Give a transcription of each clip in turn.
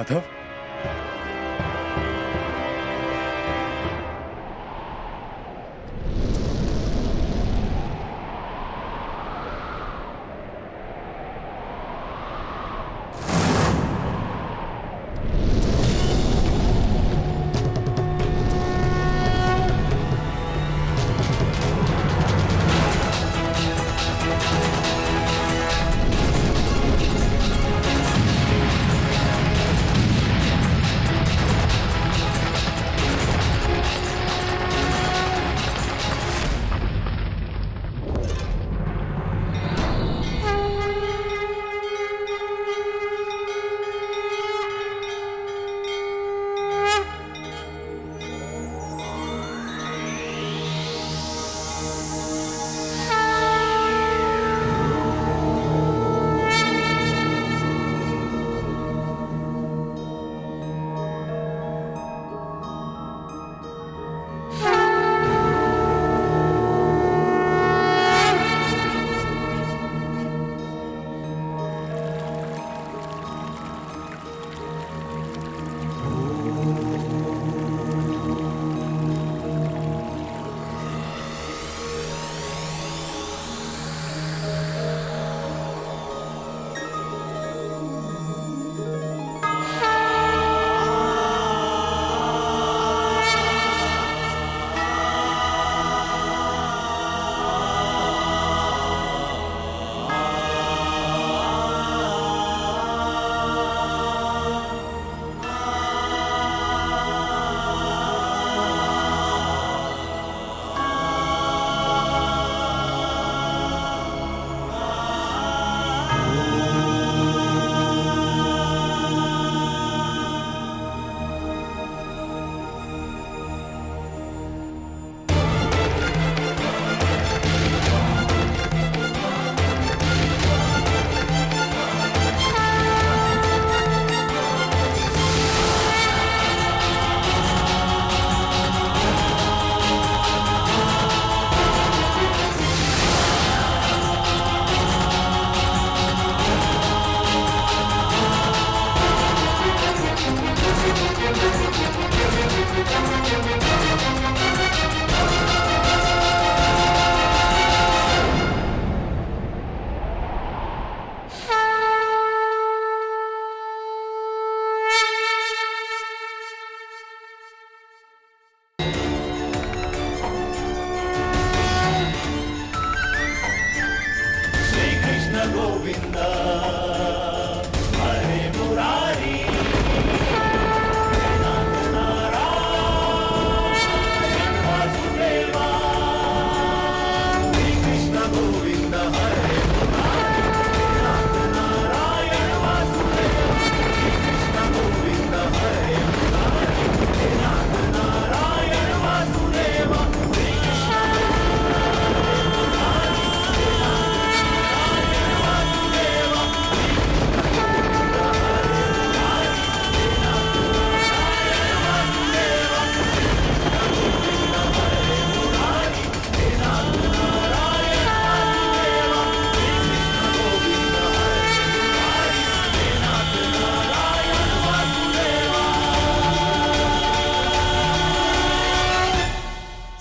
माधव,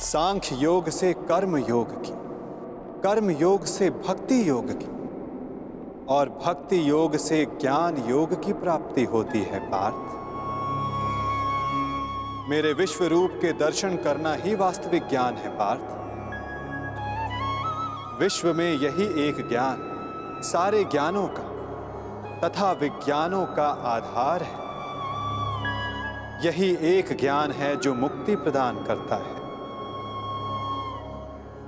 सांख्य योग से कर्म योग की, कर्म योग से भक्ति योग की और भक्ति योग से ज्ञान योग की प्राप्ति होती है पार्थ। मेरे विश्व रूप के दर्शन करना ही वास्तविक ज्ञान है पार्थ। विश्व में यही एक ज्ञान सारे ज्ञानों का तथा विज्ञानों का आधार है। यही एक ज्ञान है जो मुक्ति प्रदान करता है।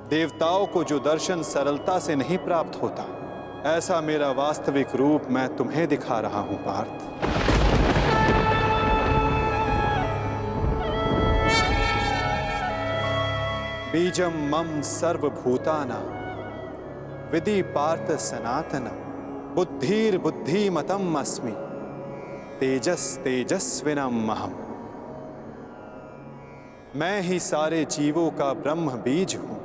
देवताओं को जो दर्शन सरलता से नहीं प्राप्त होता, ऐसा मेरा वास्तविक रूप मैं तुम्हें दिखा रहा हूं पार्थ। बीजम मम सर्वभूतानां विधि पार्थ सनातनम बुद्धिर बुद्धिमतम अस्मि तेजस तेजस्विनम महम। मैं ही सारे जीवों का ब्रह्म बीज हूं,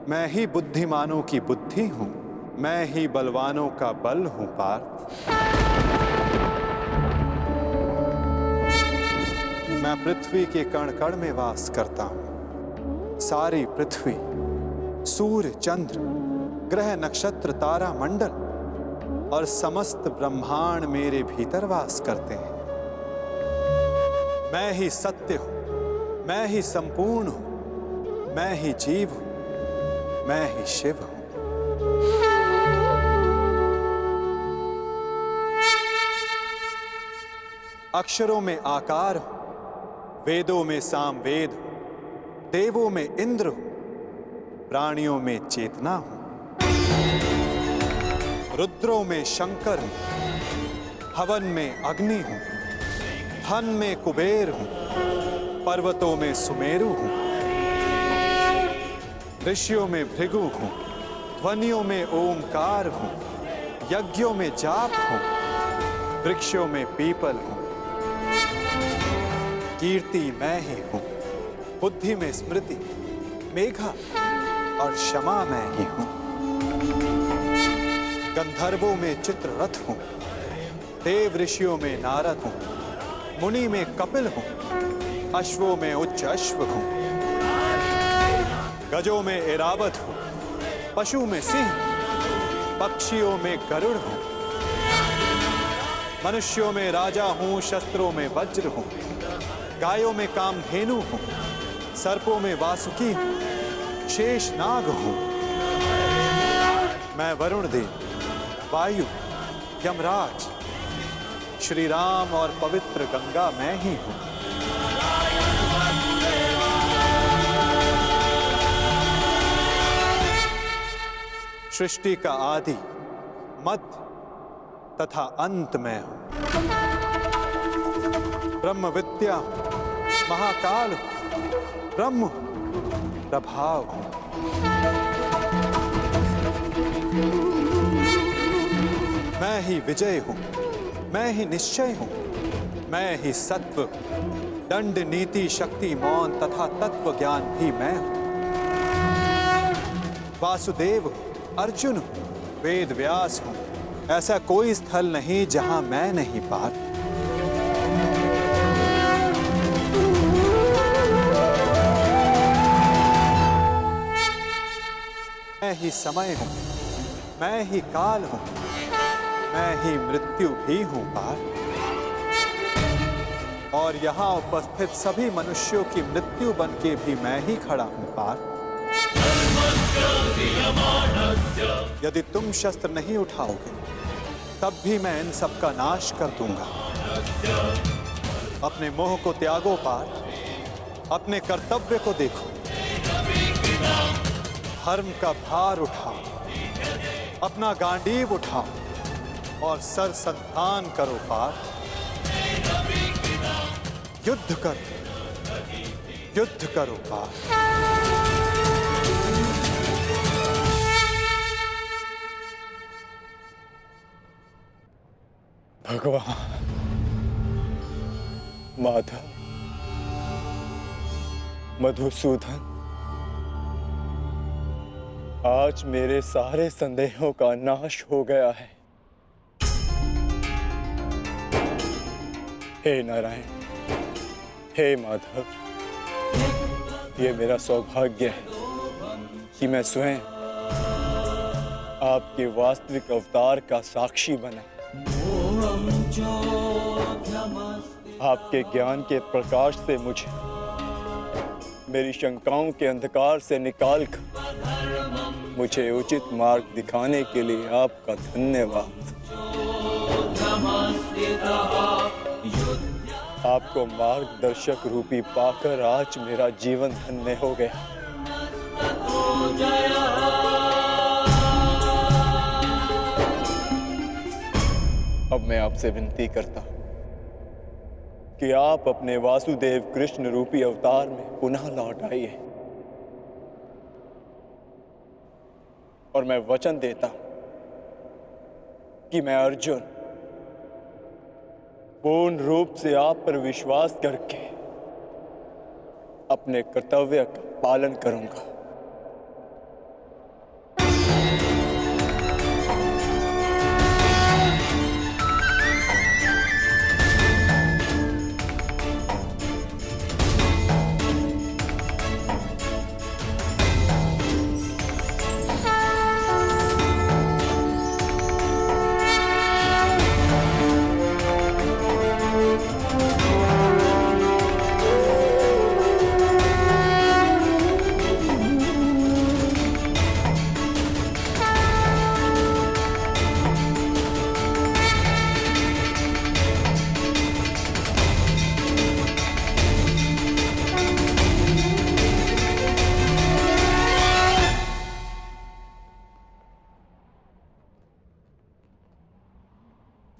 मैं ही बुद्धिमानों की बुद्धि हूं, मैं ही बलवानों का बल हूं पार्थ। मैं पृथ्वी के कण कण में वास करता हूं। सारी पृथ्वी, सूर्य, चंद्र, ग्रह, नक्षत्र, तारा मंडल और समस्त ब्रह्मांड मेरे भीतर वास करते हैं। मैं ही सत्य हूं, मैं ही संपूर्ण हूं, मैं ही जीव हूं, मैं ही शिव हूं। अक्षरों में आकार हूं, वेदों में सामवेद हूं, देवों में इंद्र हूं, प्राणियों में चेतना हूं, रुद्रों में शंकर हूं, हवन में अग्नि हूं, धन में कुबेर हूं, पर्वतों में सुमेरु हूं, ऋषियों में भृगु हूं, ध्वनियों में ओमकार हूं, यज्ञों में जाप हूं, वृक्षों में पीपल हूं, कीर्ति मैं ही हूं, बुद्धि में स्मृति, मेघा और क्षमा मैं ही हूं, गंधर्वों में चित्ररथ हूं, देव ऋषियों में नारद हूं, मुनि में कपिल हूं, अश्वों में उच्च अश्व हूं, गजों में ऐरावत हूं, पशु में सिंह, पक्षियों में गरुड़ हूं, मनुष्यों में राजा हूं, शस्त्रों में वज्र हूं, गायों में कामधेनु हूं, सर्पों में वासुकी हूं, शेष नाग हूं। मैं वरुण देव, वायु, यमराज, श्री राम और पवित्र गंगा मैं ही हूं। सृष्टि का आदि, मध्य तथा अंत मैं हूं। ब्रह्म विद्या हूं, महाकाल हूं, ब्रह्म हूं, प्रभाव हूं। मैं ही विजय हूं, मैं ही निश्चय हूं, मैं ही सत्व, दंड, नीति, शक्ति, मौन तथा तत्व ज्ञान भी मैं हूं। वासुदेव हूं, अर्जुन हूं, वेद व्यास हूं, ऐसा कोई स्थल नहीं जहां मैं नहीं पार। मैं ही समय हूं, मैं ही काल हूं, मैं ही मृत्यु भी हूं पार। और यहां उपस्थित सभी मनुष्यों की मृत्यु बन के भी मैं ही खड़ा हूं पार। यदि तुम शस्त्र नहीं उठाओगे तब भी मैं इन सब का नाश कर दूंगा। अपने मोह को त्यागो पार, अपने कर्तव्य को देखो, धर्म का भार उठाओ, अपना गांडीव उठाओ और सर संधान करो पार। युद्ध करो, युद्ध करो पार। भगवान, माधव, मधुसूदन, आज मेरे सारे संदेहों का नाश हो गया है। हे नारायण, हे माधव, ये मेरा सौभाग्य है कि मैं स्वयं आपके वास्तविक अवतार का साक्षी बना। आपके ज्ञान के प्रकाश से मुझे मेरी शंकाओं के अंधकार से निकालकर मुझे उचित मार्ग दिखाने के लिए आपका धन्यवाद। आपको मार्गदर्शक रूपी पाकर आज मेरा जीवन धन्य हो गया। अब मैं आपसे विनती करता हूं कि आप अपने वासुदेव कृष्ण रूपी अवतार में पुनः लौट आइए और मैं वचन देता हूं कि मैं अर्जुन पूर्ण रूप से आप पर विश्वास करके अपने कर्तव्य का पालन करूंगा।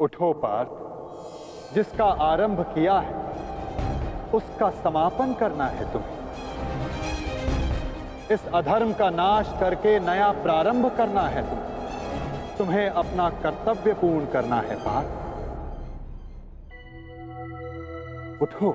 उठो पार्थ, जिसका आरंभ किया है उसका समापन करना है तुम्हें। इस अधर्म का नाश करके नया प्रारंभ करना है तुम्हें अपना कर्तव्य पूर्ण करना है पार्थ। उठो।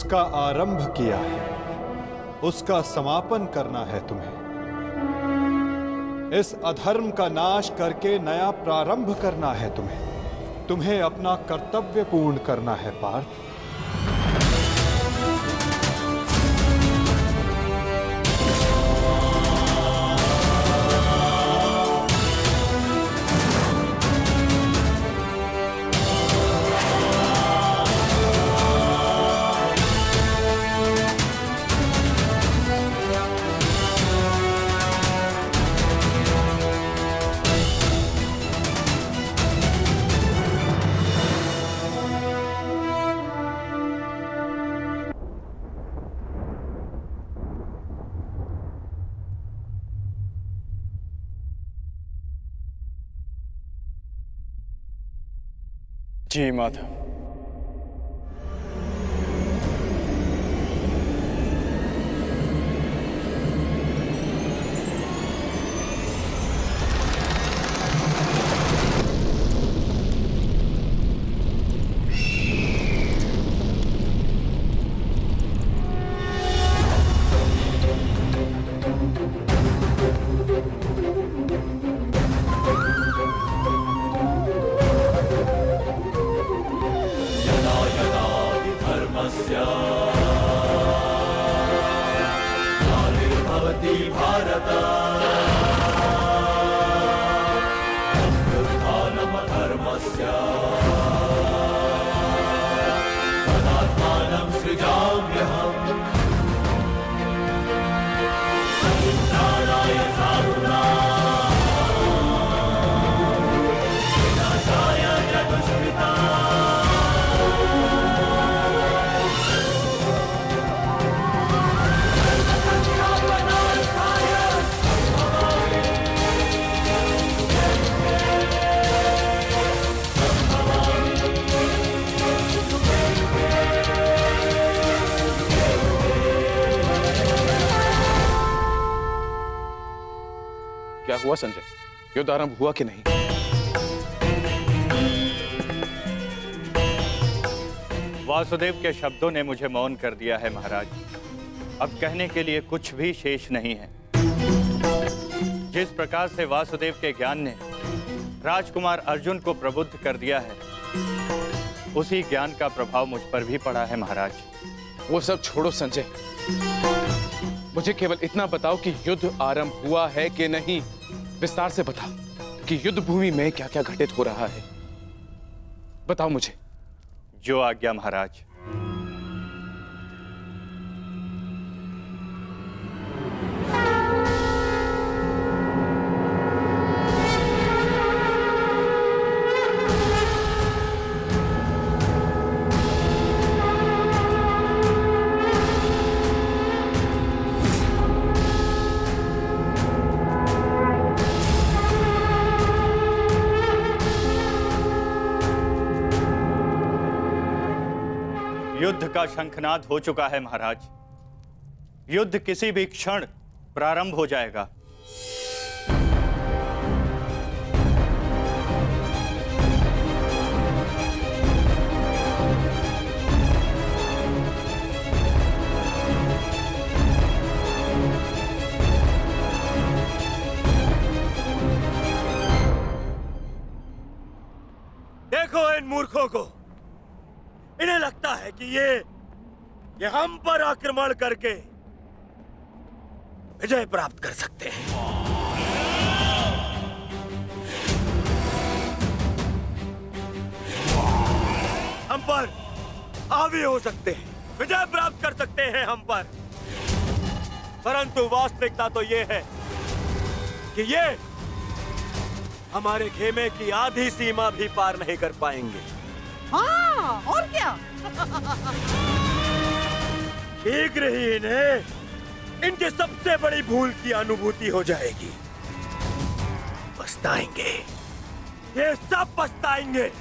का आरंभ किया है उसका समापन करना है तुम्हें। इस अधर्म का नाश करके नया प्रारंभ करना है तुम्हें अपना कर्तव्य पूर्ण करना है पार्थ। जी माधव। क्या हुआ संजय? युद्ध आरंभ हुआ कि नहीं? वासुदेव के शब्दों ने मुझे मौन कर दिया है महाराज। अब कहने के लिए कुछ भी शेष नहीं है। जिस प्रकार से वासुदेव के ज्ञान ने राजकुमार अर्जुन को प्रबुद्ध कर दिया है, उसी ज्ञान का प्रभाव मुझ पर भी पड़ा है महाराज। वो सब छोड़ो संजय, मुझे केवल इतना बताओ कि युद्ध आरंभ हुआ है कि नहीं। विस्तार से बता कि युद्ध भूमि में क्या क्या घटित हो रहा है। बताओ मुझे। जो आज्ञा महाराज। युद्ध का शंखनाद हो चुका है महाराज। युद्ध किसी भी क्षण प्रारंभ हो जाएगा। देखो इन मूर्खों को, इन्हें लगता है कि ये हम पर आक्रमण करके विजय प्राप्त कर सकते हैं। हम पर हावी हो सकते हैं, विजय प्राप्त कर सकते हैं हम पर, परंतु वास्तविकता तो ये है कि ये हमारे खेमे की आधी सीमा भी पार नहीं कर पाएंगे। हाँ, और क्या? शीघ्र ही इन्हें इनकी सबसे बड़ी भूल की अनुभूति हो जाएगी। पछताएंगे, ये सब पछताएंगे।